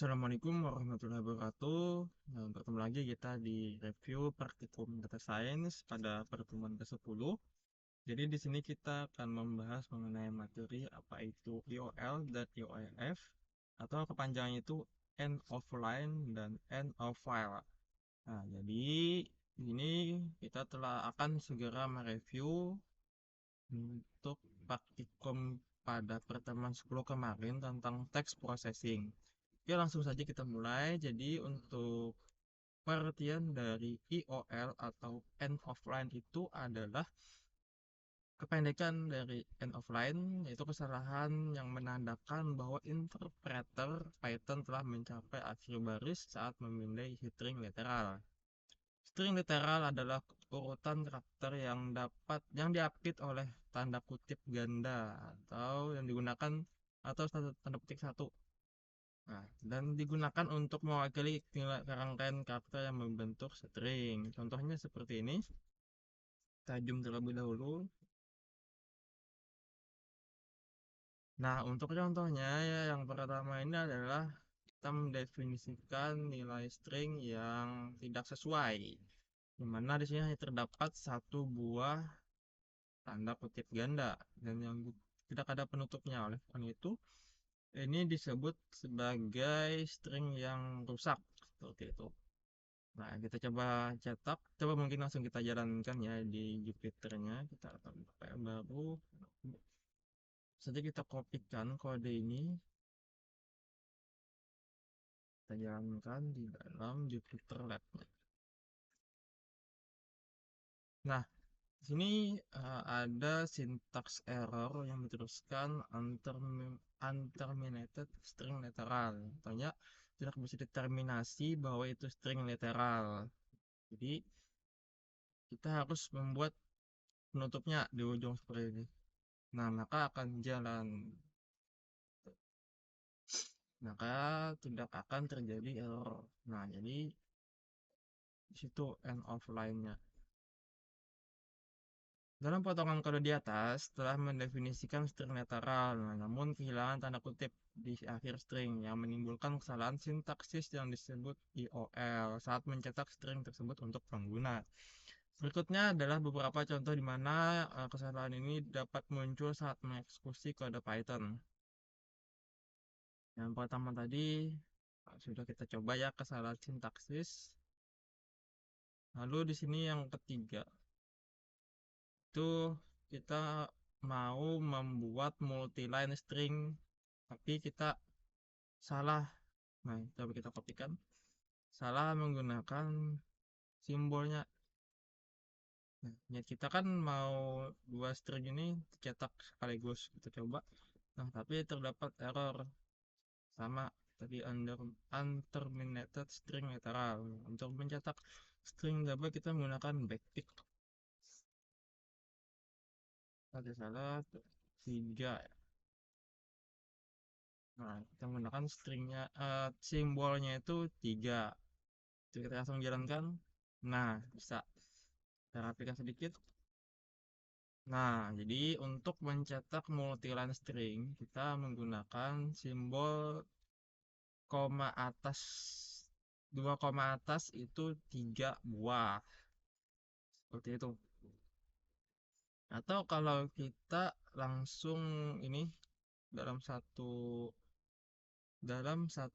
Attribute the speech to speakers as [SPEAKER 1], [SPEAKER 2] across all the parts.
[SPEAKER 1] Assalamualaikum warahmatullahi wabarakatuh. Nah, bertemu lagi kita di review praktikum data science pada pertemuan ke-10. Jadi di sini kita akan membahas mengenai materi apa itu EOL dan EOF atau kepanjangannya itu end of line dan end of file. Nah, jadi ini kita telah akan segera mereview untuk praktikum pada pertemuan 10 kemarin tentang text processing. Oke, langsung saja kita mulai. Jadi untuk pengertian dari EOL atau end of line itu adalah kependekan dari end of line, yaitu kesalahan yang menandakan bahwa interpreter Python telah mencapai akhir baris saat memindai string literal. String literal adalah urutan karakter yang diapit oleh tanda kutip ganda atau yang digunakan atau tanda kutip satu. Nah, dan digunakan untuk mewakili rangkaian karakter yang membentuk string. Contohnya seperti ini. Kita zoom terlebih dahulu. Nah, untuk contohnya ya, yang pertama ini adalah kita mendefinisikan nilai string yang tidak sesuai. Di mana di sini hanya terdapat satu buah tanda kutip ganda dan yang tidak ada penutupnya. Oleh karena itu, ini disebut sebagai string yang rusak seperti itu. Nah, kita coba cetak, coba mungkin langsung kita jalankan ya di Jupyternya. Kita akan pakai yang baru. Saja kita kopikan kode ini, kita jalankan di dalam Jupyter Lab. Nah, di sini ada syntax error yang diteruskan unterminated string literal. Contohnya tidak bisa determinasi bahwa itu string literal. Jadi kita harus membuat penutupnya di ujung seperti ini. Nah, maka akan jalan. Maka tidak akan terjadi error. Nah, jadi di situ end of line-nya. Dalam potongan kode di atas telah mendefinisikan string literal, namun kehilangan tanda kutip di akhir string yang menimbulkan kesalahan sintaksis yang disebut EOL saat mencetak string tersebut untuk pengguna. Berikutnya adalah beberapa contoh di mana kesalahan ini dapat muncul saat mengeksekusi kode Python. Yang pertama tadi sudah kita coba ya, kesalahan sintaksis. Lalu di sini yang ketiga itu kita mau membuat multi-line string tapi kita salah. Nah, coba kita kopikan. Salah menggunakan simbolnya. Nah, niat kita kan mau dua string ini cetak sekaligus. Kita coba. Nah, tapi terdapat error sama tadi unterminated string literal. Untuk mencetak string double kita menggunakan backtick. Ada salah 3. Nah, kita menggunakan stringnya, simbolnya itu 3. Jadi kita langsung jalankan. Nah, bisa. Kita rapikan sedikit. Nah, jadi untuk mencetak multiline string, kita menggunakan simbol koma atas. 2 koma atas itu 3 buah. Seperti itu. Atau kalau kita langsung ini dalam satu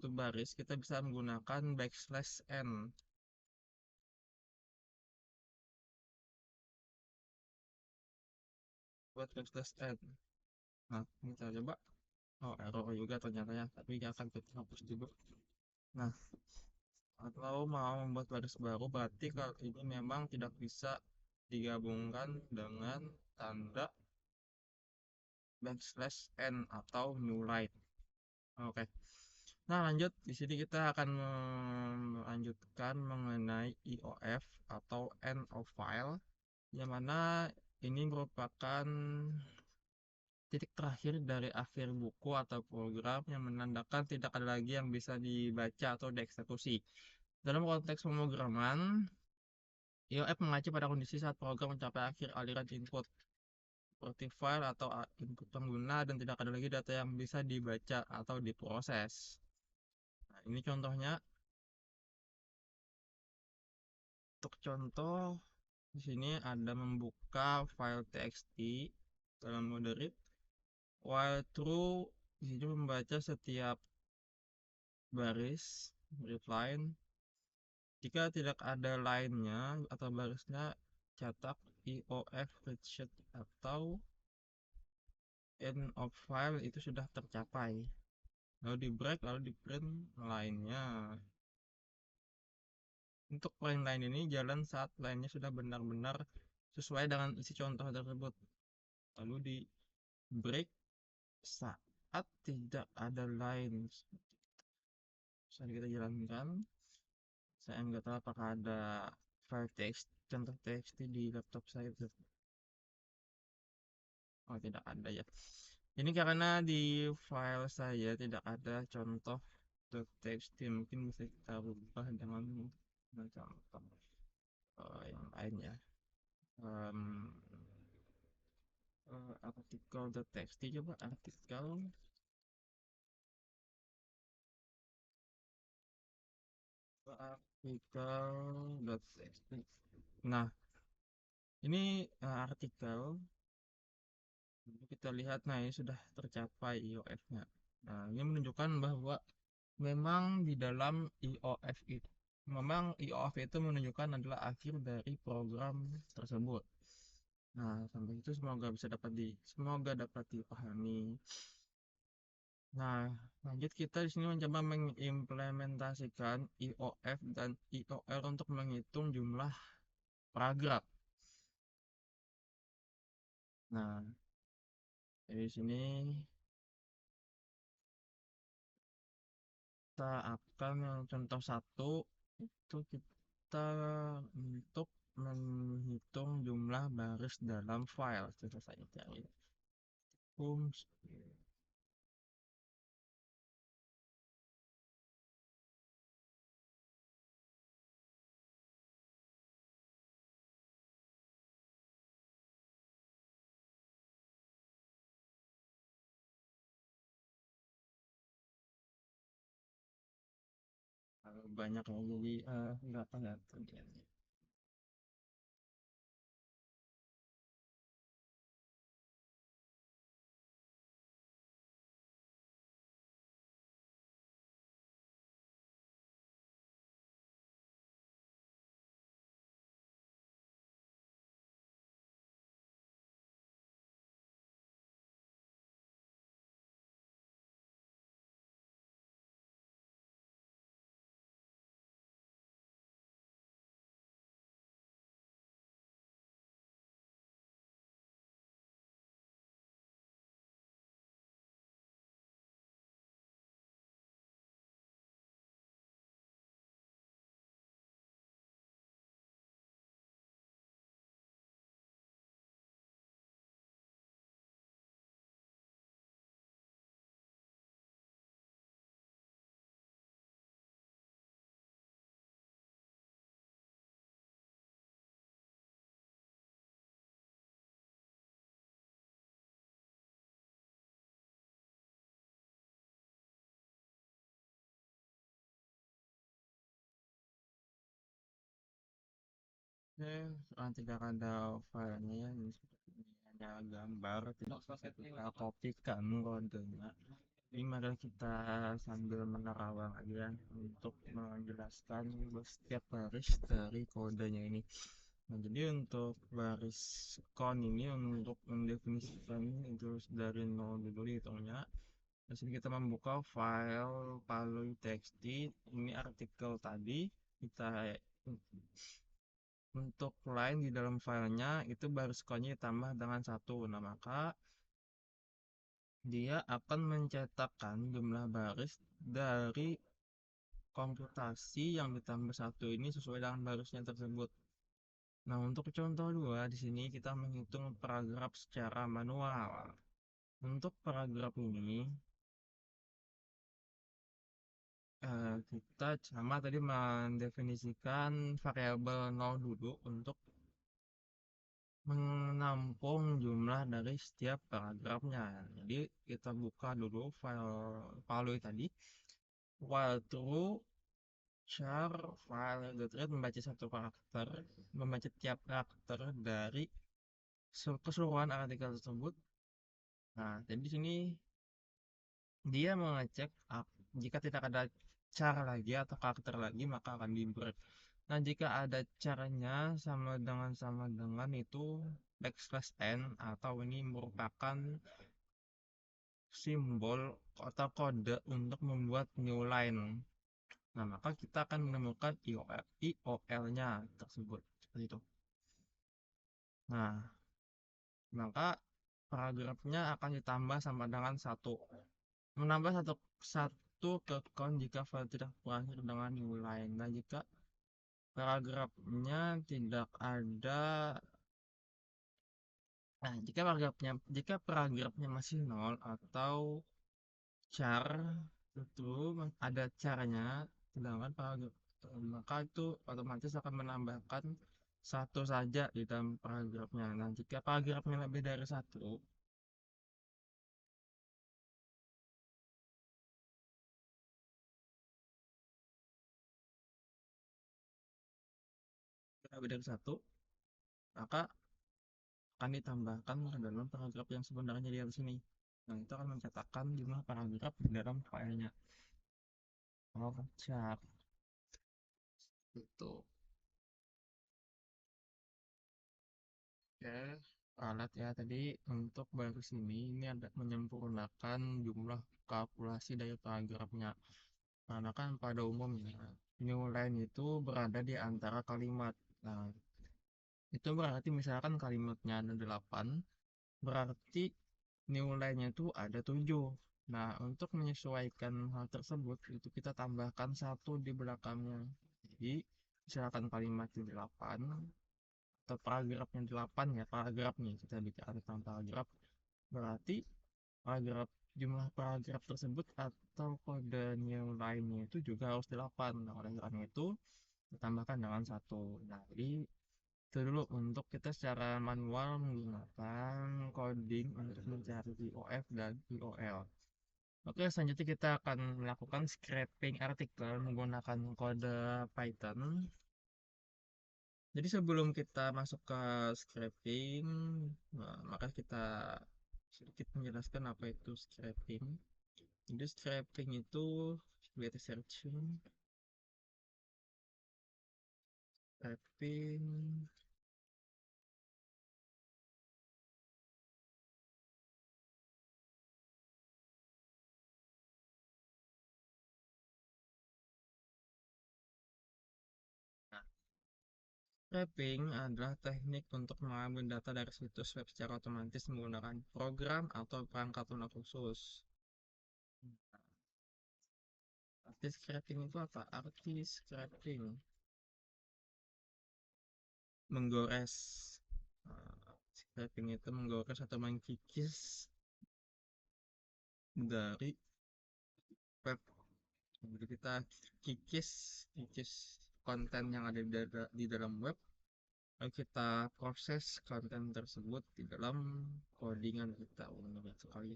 [SPEAKER 1] baris kita bisa menggunakan backslash n. Buat backslash n. Nah, kita coba. Oh, error juga ternyata ya, tapi akan kita hapus juga. Nah, kalau mau membuat baris baru berarti kalau ini memang tidak bisa digabungkan dengan tanda backslash n atau new line. Oke. Nah, lanjut di sini kita akan melanjutkan mengenai EOF atau end of file, yang mana ini merupakan titik terakhir dari akhir buku atau program yang menandakan tidak ada lagi yang bisa dibaca atau dieksekusi. Dalam konteks pemrograman, EOF mengacu pada kondisi saat program mencapai akhir aliran input seperti file atau input pengguna dan tidak ada lagi data yang bisa dibaca atau diproses. Nah, Ini contohnya. Untuk contoh, di sini ada membuka file txt dalam mode read, while true di sini membaca setiap baris read line. Jika tidak ada line-nya atau barisnya, cetak IOF readsheet atau end of file itu sudah tercapai. Lalu di break, lalu di print line-nya. Untuk print line ini jalan saat line-nya sudah benar-benar sesuai dengan isi contoh tersebut. Lalu di break saat tidak ada line. Saat kita jalankan, saya nggak tahu apakah ada file text, contoh txt di laptop saya. Oh, tidak ada ya. Ini karena di file saya tidak ada contoh txt, mungkin bisa kita rubah dengan contoh yang lain ya. Um, artikel.txt, coba artikel.txt. Nah, ini artikel. Kita lihat, nah ini sudah tercapai IOF-nya. Nah, ini menunjukkan bahwa memang di dalam IOF itu, memang IOF itu menunjukkan adalah akhir dari program tersebut. Nah, sampai itu semoga dapat dipahami. Nah, lanjut kita di sini mencoba mengimplementasikan IOF dan IOL untuk menghitung jumlah paragraf. Nah, dari sini kita akan contoh satu itu kita untuk menghitung jumlah baris dalam file. Coba saya cari. Banyak ya, jadi nggak kelihatan ya. Oke, tidak ada filenya ya, ini seperti ini hanya gambar, tidak bisa kita kopikan kodenya. Ini mari kita sambil menerawang aja untuk menjelaskan setiap baris dari kodenya ini. Nah, jadi untuk baris count ini untuk mendefinisikan itu dari 0 dulu dihitungnya. Di sini kita membuka file palu.txt, ini artikel tadi kita untuk line di dalam filenya itu baris count-nya ditambah dengan 1. Nah, maka dia akan mencetakkan jumlah baris dari komputasi yang ditambah 1 ini sesuai dengan barisnya tersebut. Nah, untuk contoh 2 di sini kita menghitung paragraf secara manual. Untuk paragraf ini kita sama tadi mendefinisikan variabel 0 dulu untuk menampung jumlah dari setiap paragrafnya. Jadi kita buka dulu file Palu tadi. While true, char file thread membaca satu karakter, membaca tiap karakter dari keseluruhan artikel tersebut. Nah, jadi di sini dia mengecek jika tidak ada char lagi atau karakter lagi maka akan di break. Nah, jika ada caranya sama dengan itu backslash n atau ini merupakan simbol atau kode untuk membuat new line. Nah, maka kita akan menemukan IOL-nya tersebut. Seperti itu. Nah, maka paragrafnya akan ditambah sama dengan satu. Menambah satu ke count jika file tidak berakhir dengan new line. Nah, jika paragrafnya tidak ada, jika paragrafnya masih nol atau char itu ada caranya, sedangkan paragraf maka itu otomatis akan menambahkan satu saja di dalam paragrafnya. Nah, jika paragrafnya lebih dari satu, maka akan ditambahkan ke dalam paragraf yang sebenarnya di atas ini. Nah, itu akan mencetakkan jumlah paragraf di dalam filenya. Oh, siap. Itu. Oke. Alat ya tadi untuk baris ini ada menyempurnakan jumlah kalkulasi dari paragrafnya. Karena kan pada umumnya new line itu berada di antara kalimat. Nah, itu berarti misalkan kalimatnya ada 8, berarti new line-nya itu ada 7. Nah, untuk menyesuaikan hal tersebut, itu kita tambahkan satu di belakangnya. Jadi, misalkan kalimatnya 8, atau paragrafnya 8 ya, paragrafnya, kita bicara tentang paragraf, berarti paragraf jumlah paragraf tersebut atau kode new line-nya itu juga harus 8. Nah, oleh karena itu, ditambahkan dengan satu. Nah, jadi itu dulu untuk kita secara manual menggunakan coding untuk mencari IOF dan IOL. Oke, selanjutnya kita akan melakukan scraping artikel menggunakan kode Python. Jadi sebelum kita masuk ke scraping, nah, maka kita sedikit menjelaskan apa itu scraping. Jadi scraping itu kita searching, scraping. Nah, scraping adalah teknik untuk mengambil data dari situs web secara otomatis menggunakan program atau perangkat lunak khusus. Arti scraping itu apa? Arti scraping menggores. Scraping itu menggores atau mengkikis dari web. Jadi kita kikis kikis konten yang ada di dalam web, lalu kita proses konten tersebut di dalam codingan kita. Menarik sekali.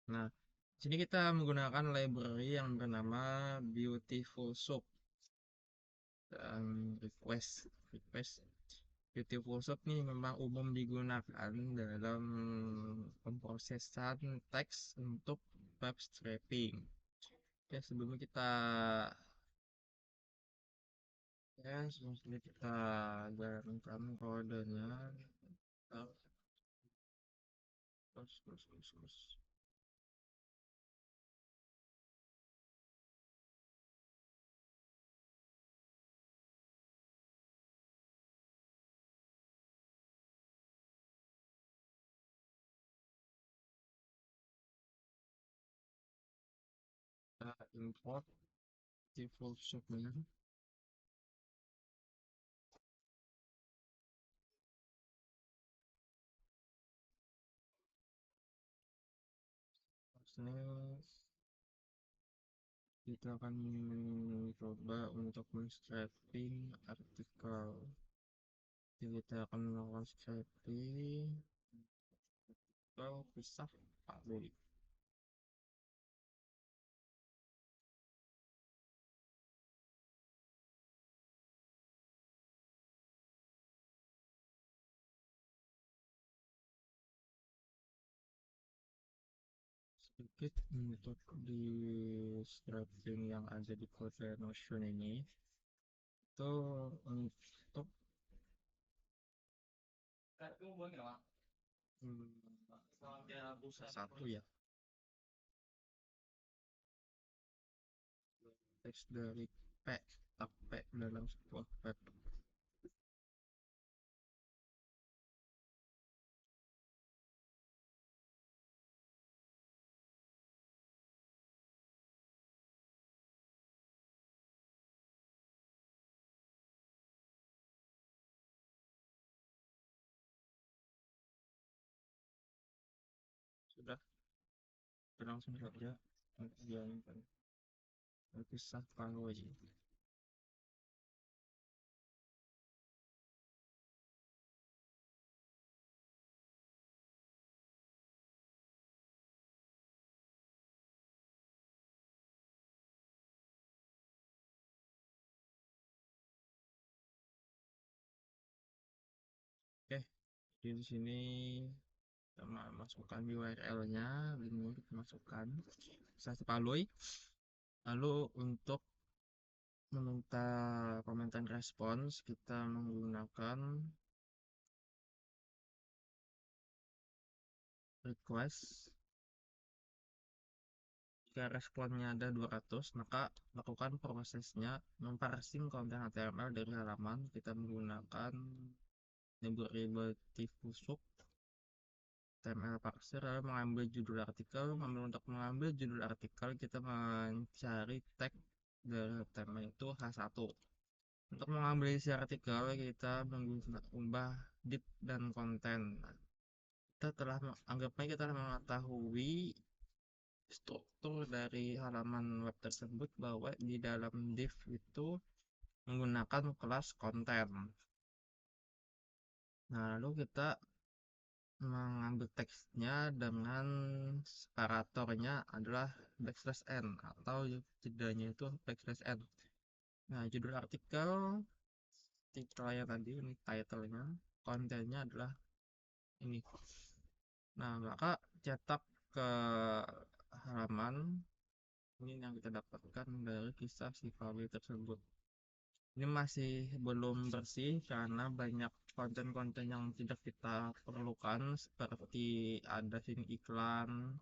[SPEAKER 1] Nah, sini kita menggunakan library yang bernama Beautiful Soup dan request. Beautiful Soup ini memang umum digunakan dalam pemrosesan teks untuk web scraping. Oke, sebelum kita jalankan kodenya, kita terus. Kita import Beautiful Soup-nya. Terus kita akan coba untuk men-scraping artikel. Jadi kita akan melakukan scraping artikel pisah Pak Boy. sedikit untuk di stretching yang ada di kode Notion ini itu untuk satu ya, teks dari P tak P dalam sebuah web. Sudah, langsung saja kemudian berpisah kalau oke. Di sini kita masukkan URL-nya, linknya kita masukkan, saya sepalui. Lalu untuk meminta komentar respons kita menggunakan request. Jika responnya ada 200, maka lakukan prosesnya memparsing konten HTML dari halaman. Kita menggunakan libretti Fusuk HTML parser, lalu mengambil judul artikel. Untuk mengambil judul artikel kita mencari tag dari HTML itu H1. Untuk mengambil isi artikel kita mengubah div dan konten. Kita telah anggapnya kita telah mengetahui struktur dari halaman web tersebut bahwa di dalam div itu menggunakan kelas konten. Nah, lalu kita mengambil teksnya dengan separatornya adalah backslash n atau jedanya itu backslash n. Nah, judul artikel titlenya tadi ini titlenya, kontennya adalah ini. Nah, maka cetak ke halaman ini yang kita dapatkan dari kisah si Fawi tersebut. Ini masih belum bersih karena banyak konten-konten yang tidak kita perlukan, seperti ada sini iklan,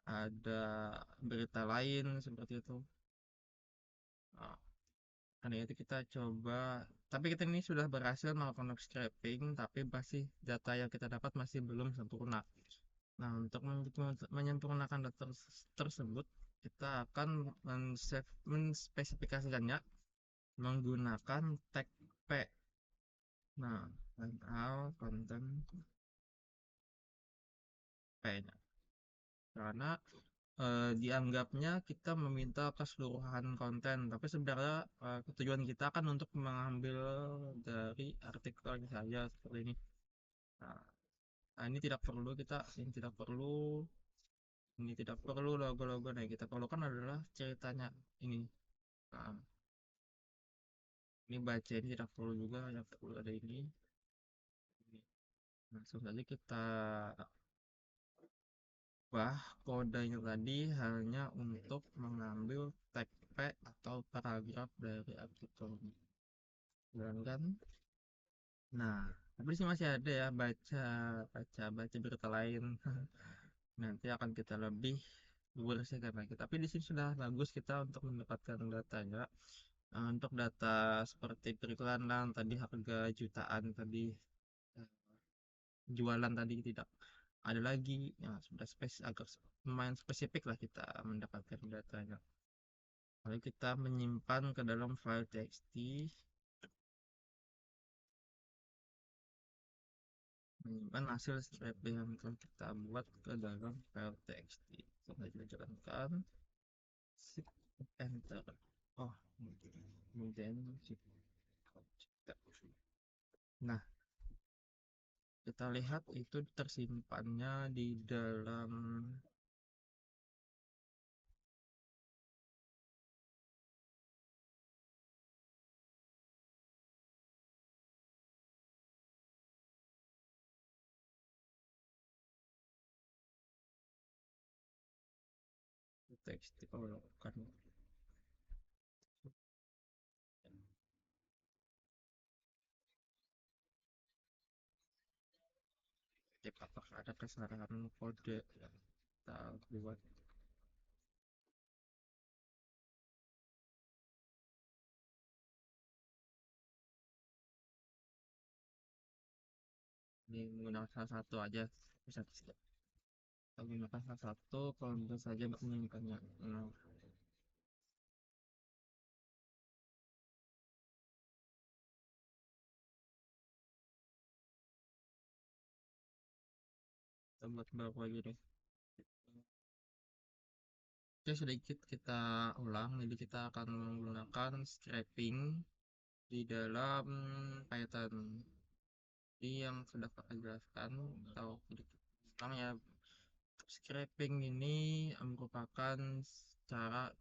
[SPEAKER 1] ada berita lain seperti itu. Nah, karena itu kita coba, tapi kita ini sudah berhasil melakukan web scraping, tapi masih data yang kita dapat masih belum sempurna. Nah, untuk menyempurnakan data tersebut, kita akan menspesifikasikannya menggunakan tag P. Nah, konten P-nya. Karena dianggapnya kita meminta keseluruhan konten, tapi sebenarnya tujuan kita kan untuk mengambil dari artikel saja seperti ini. Nah, ini tidak perlu logo-logo. Nah, kita perlukan adalah ceritanya ini. Nah, ini baca ini tidak perlu juga, yang perlu ada ini. Langsung saja kita ubah kodenya tadi hanya untuk mengambil tag P atau paragraf dari artikel. Kan? Nah, tapi sih masih ada ya baca berita lain. Nanti akan kita lebih bersihkan lagi. Tapi di sini sudah bagus kita untuk mendapatkan datanya. Untuk data seperti periklanan tadi harga jutaan tadi, eh, jualan tadi tidak ada lagi. Ya, sudah agak lumayan spesifik lah kita mendapatkan datanya. Lalu kita menyimpan ke dalam file txt, menyimpan hasil scraping yang telah kita buat ke dalam file txt. Kita jalankan, shift enter. Oh, kemudian shift. Nah, kita lihat itu tersimpannya di dalam teks kalau kan cek apakah ada kesalahan kode yang kita buat. Ini menggunakan salah satu aja, bisa kita menggunakan salah satu kalau bisa saja menginginkannya. Nah, kita buat baru lagi deh. Oke, sedikit kita ulang. Jadi kita akan menggunakan scraping di dalam Python. Jadi yang sudah kakak jelaskan atau sedikit ulang ya, scraping ini merupakan cara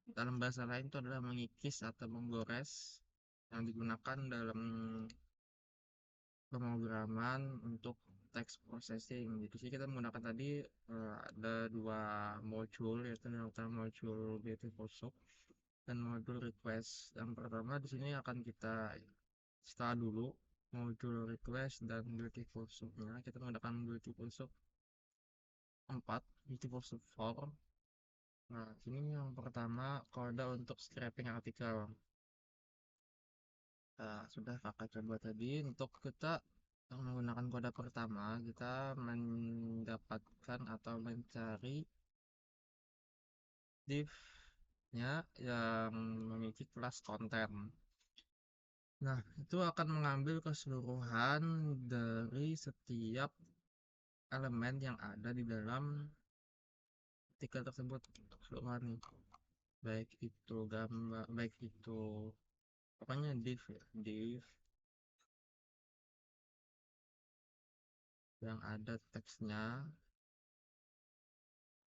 [SPEAKER 1] dalam bahasa lain itu adalah mengikis atau menggores yang digunakan dalam pemrograman untuk text processing. Jadi sih kita menggunakan tadi ada dua modul, yaitu yang pertama modul beautiful soup dan modul request. Yang pertama di sini akan kita install dulu modul request dan beautiful soup-nya. Kita menggunakan beautiful soup 4, beautiful soup 4. Nah, ini yang pertama kode untuk scraping artikel. Nah, sudah kakak coba tadi. Untuk kita menggunakan kode pertama, kita mendapatkan atau mencari div-nya yang memiliki kelas konten. Nah, itu akan mengambil keseluruhan dari setiap elemen yang ada di dalam artikel tersebut, keseluruhan, baik itu gambar, baik itu pokoknya div ya, div yang ada teksnya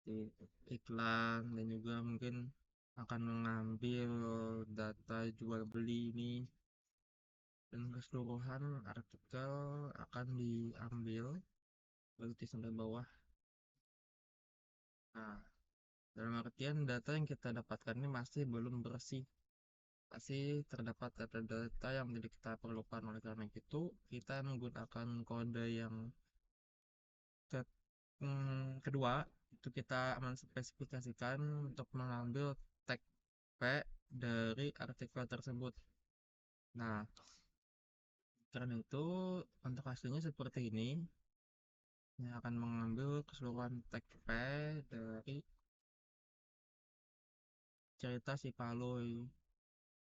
[SPEAKER 1] di iklan, dan juga mungkin akan mengambil data jual beli ini, dan keseluruhan artikel akan diambil berarti sampai bawah. Nah, dalam artian data yang kita dapatkan ini masih belum bersih, masih terdapat data-data yang tidak kita perlukan. Oleh karena itu kita menggunakan kode yang kedua, itu kita menspesifikasikan untuk mengambil tag P dari artikel tersebut. Nah, karena itu untuk hasilnya seperti ini, yang akan mengambil keseluruhan tag P dari cerita si Paloy,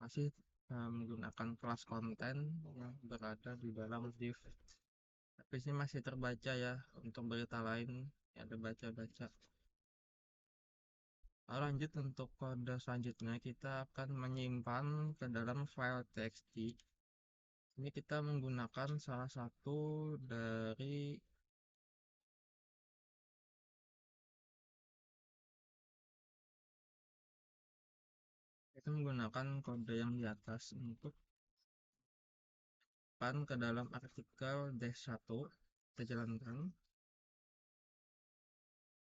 [SPEAKER 1] masih menggunakan kelas konten yang berada di dalam div. Tapi ini masih terbaca ya, untuk berita lain ya ada baca-baca. Lanjut untuk kode selanjutnya, kita akan menyimpan ke dalam file txt. Ini kita menggunakan salah satu dari kita menggunakan kode yang di atas untuk pan ke dalam artikel dash 1. Kita jalankan.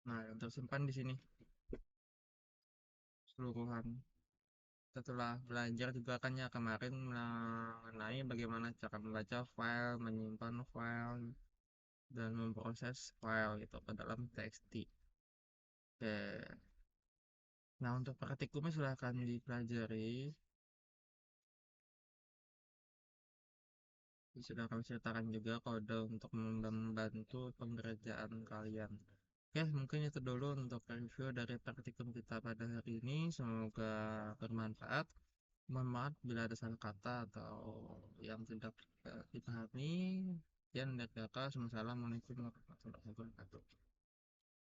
[SPEAKER 1] Nah, yang tersimpan di sini keseluruhan. Setelah belajar juga kan ya kemarin mengenai bagaimana cara membaca file, menyimpan file, dan memproses file itu ke dalam txt. Oke. Nah, untuk praktikumnya silahkan dipelajari. Sudah kami ceritakan juga kode untuk membantu pengerjaan kalian. Oke, mungkin itu dulu untuk review dari praktikum kita pada hari ini. Semoga bermanfaat. Mohon maaf bila ada salah kata atau yang tidak dipahami. Dan dari kakak, assalamualaikum warahmatullahi wabarakatuh.